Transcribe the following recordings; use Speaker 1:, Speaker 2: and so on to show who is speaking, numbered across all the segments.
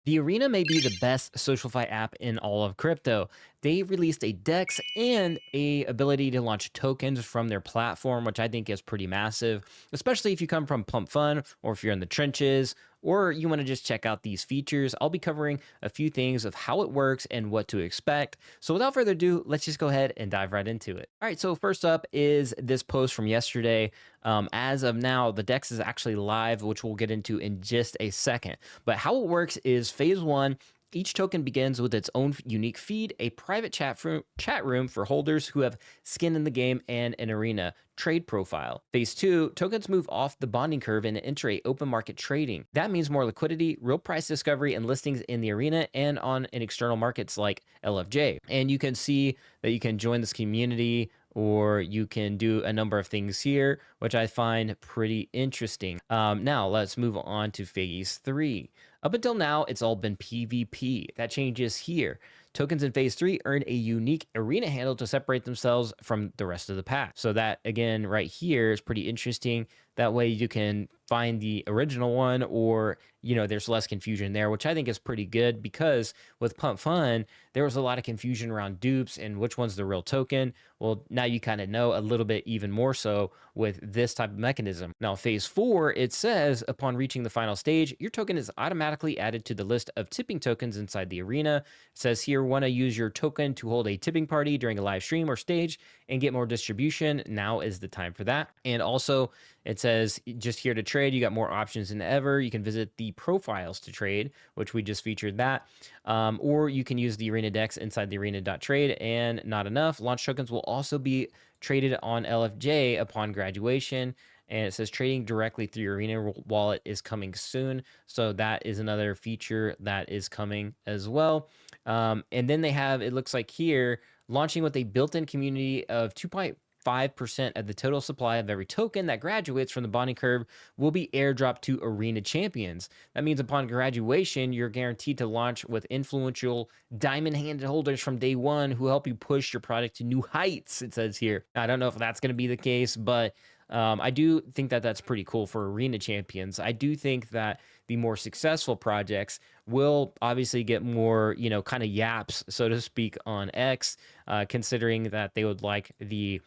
Speaker 1: The Arena may be the best Socialfi app in all of crypto. They released a DEX and a ability to launch tokens from their platform, which I think is pretty massive, especially if you come from Pump Fun or if you're in the trenches or you want to just check out these features. I'll be covering a few things of how it works and what to expect. So without further ado, let's just go ahead and dive right into it. All right, so first up is this post from yesterday. As of now, the DEX is actually live, which we'll get into in just a second. But how it works is phase one. Each token begins with its own unique feed, a private chat room for holders who have skin in the game, and an arena trade profile. Phase two, tokens move off the bonding curve and enter a open market trading. That means more liquidity, real price discovery, and listings in the arena and on in external markets like LFJ. And you can see that you can join this community or you can do a number of things here, which I find pretty interesting. Now let's move on to phase three. Up until now, it's all been PvP. That changes here. Tokens in phase three earn a unique arena handle to separate themselves from the rest of the pack. So that again, right here is pretty interesting. That way you can find the original one, or there's less confusion there, which I think is pretty good, because with Pump Fun, there was a lot of confusion around dupes and which one's the real token. Well, now you kind of know a little bit even more so with this type of mechanism. Now, phase four, it says upon reaching the final stage, your token is automatically added to the list of tipping tokens inside the arena. It says here, want to use your token to hold a tipping party during a live stream or stage and get more distribution. Now is the time for that. And also, it says just here to trade, you got more options than ever. You can visit the profiles to trade, which we just featured that. Or you can use the Arena DEX inside the arena.trade, and not enough. Launch tokens will also be traded on LFJ upon graduation. And it says trading directly through your Arena wallet is coming soon. So that is another feature that is coming as well. And then they have, it looks like here, launching with a built-in community of 2.5% of the total supply of every token that graduates from the bonding curve will be airdropped to arena champions. That means upon graduation, you're guaranteed to launch with influential diamond handed holders from day one who help you push your product to new heights, it says here. I don't know if that's going to be the case, but I do think that that's pretty cool for arena champions. I do think that the more successful projects will obviously get more, kind of yaps, so to speak, on X, considering that they would like the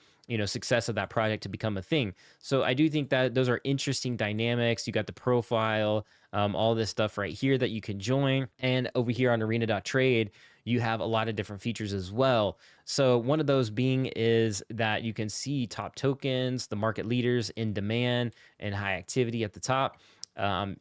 Speaker 1: success of that project to become a thing. So I do think that those are interesting dynamics. You got the profile, all this stuff right here that you can join. And over here on arena.trade, you have a lot of different features as well. So one of those being is that you can see top tokens, the market leaders in demand and high activity at the top.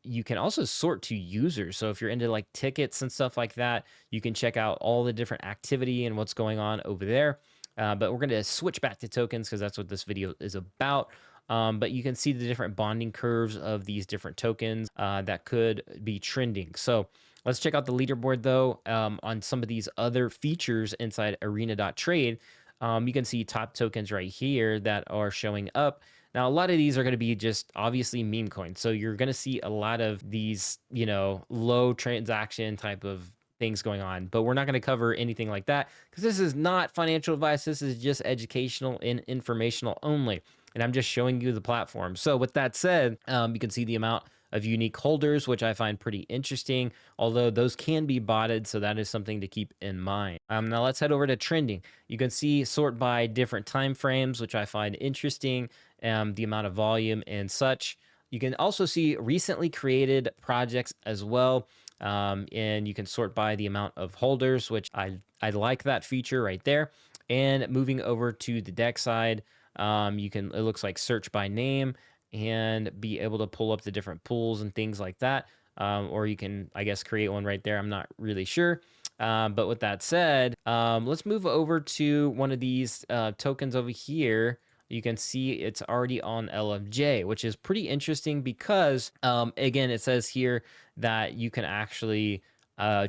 Speaker 1: You can also sort to users. So if you're into like tickets and stuff like that, you can check out all the different activity and what's going on over there. But we're going to switch back to tokens because that's what this video is about. But you can see the different bonding curves of these different tokens that could be trending. So let's check out the leaderboard though. On some of these other features inside arena.trade, you can see top tokens right here that are showing up. Now, a lot of these are going to be just obviously meme coins. So you're going to see a lot of these, low transaction type of things going on, but we're not going to cover anything like that because this is not financial advice. This is just educational and informational only. And I'm just showing you the platform. So with that said, you can see the amount of unique holders, which I find pretty interesting, although those can be botted. So that is something to keep in mind. Now let's head over to trending. You can see sort by different time frames, which I find interesting, the amount of volume and such. You can also see recently created projects as well. And you can sort by the amount of holders, which I like that feature right there. And moving over to the deck side, it looks like search by name and be able to pull up the different pools and things like that. Or you can, I guess, create one right there. I'm not really sure. But with that said, let's move over to one of these tokens over here. You can see it's already on LFJ, which is pretty interesting because, again, it says here that you can actually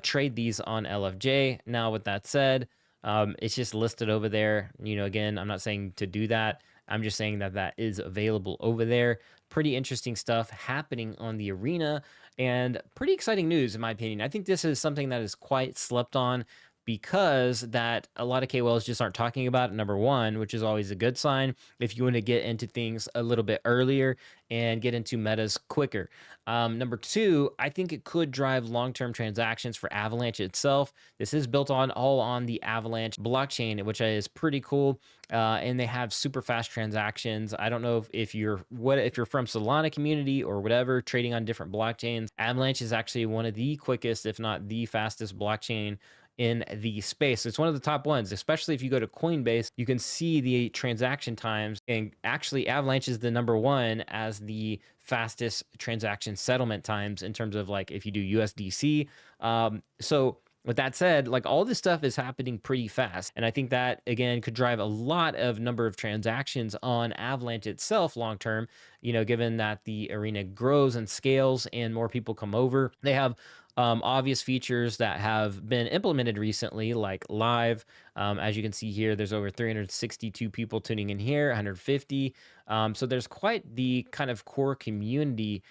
Speaker 1: trade these on LFJ. Now, with that said, it's just listed over there. Again, I'm not saying to do that. I'm just saying that that is available over there. Pretty interesting stuff happening on the arena and pretty exciting news, in my opinion. I think this is something that is quite slept on. because that a lot of KOLs just aren't talking about it, number one, which is always a good sign if you want to get into things a little bit earlier and get into metas quicker. Number two, I think it could drive long-term transactions for Avalanche itself. This is built on all on the Avalanche blockchain, which is pretty cool. And they have super fast transactions. I don't know if you're from Solana community or whatever, trading on different blockchains. Avalanche is actually one of the quickest, if not the fastest blockchain in the space. It's one of the top ones, especially if you go to Coinbase, you can see the transaction times. And actually, Avalanche is the number one as the fastest transaction settlement times in terms of like if you do USDC. So with that said, like all this stuff is happening pretty fast. And I think that again could drive a lot of number of transactions on Avalanche itself long term, given that the arena grows and scales and more people come over. They have obvious features that have been implemented recently, like live. As you can see here, there's over 362 people tuning in here, 150. So there's quite the kind of core community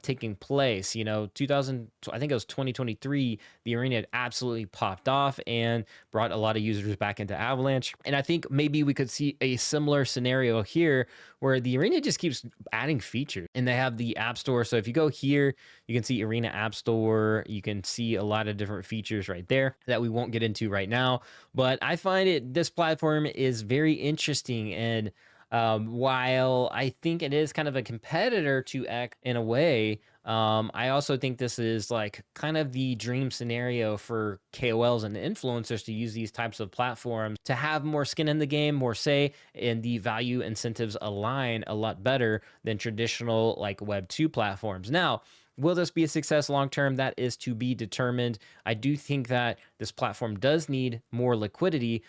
Speaker 1: taking place. 2000, I think it was 2023, the arena had absolutely popped off and brought a lot of users back into Avalanche. And I think maybe we could see a similar scenario here where the arena just keeps adding features and they have the app store. So if you go here, you can see Arena App Store. You can see a lot of different features right there that we won't get into right now. But I find this platform is very interesting. And while I think it is kind of a competitor to X in a way, I also think this is like kind of the dream scenario for KOLs and influencers to use these types of platforms to have more skin in the game, more say, and the value incentives align a lot better than traditional like Web 2 platforms. Now, will this be a success long term? That is to be determined. I do think that this platform does need more liquidity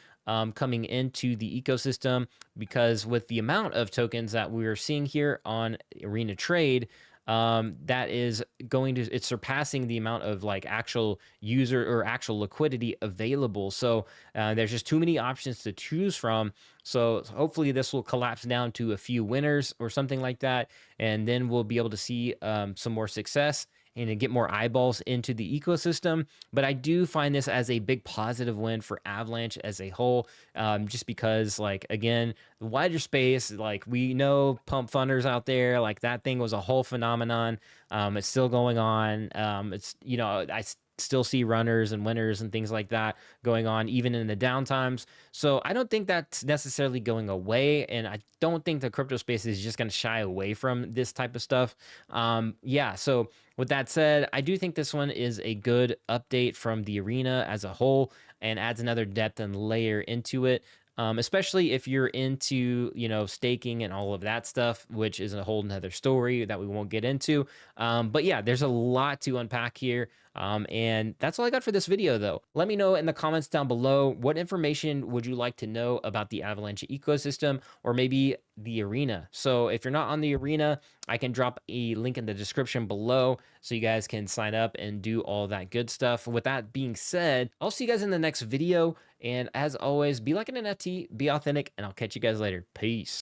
Speaker 1: coming into the ecosystem because with the amount of tokens that we're seeing here on Arena Trade, that is it's surpassing the amount of like actual user or actual liquidity available. So there's just too many options to choose from. So hopefully this will collapse down to a few winners or something like that. And then we'll be able to see some more success and to get more eyeballs into the ecosystem. But I do find this as a big positive win for Avalanche as a whole, just because, like, again, the wider space, like, we know pump funders out there, like, that thing was a whole phenomenon. It's still going on. Still see runners and winners and things like that going on even in the downtimes. So I don't think that's necessarily going away, and I don't think the crypto space is just going to shy away from this type of stuff. Yeah, so with that said, I do think this one is a good update from the arena as a whole and adds another depth and layer into it. Especially if you're into, staking and all of that stuff, which is a whole nother story that we won't get into. But yeah, there's a lot to unpack here. And that's all I got for this video, though. Let me know in the comments down below, what information would you like to know about the Avalanche ecosystem or maybe the arena? So if you're not on the arena, I can drop a link in the description below so you guys can sign up and do all that good stuff. With that being said, I'll see you guys in the next video. And as always, be like an NFT, be authentic, and I'll catch you guys later. Peace.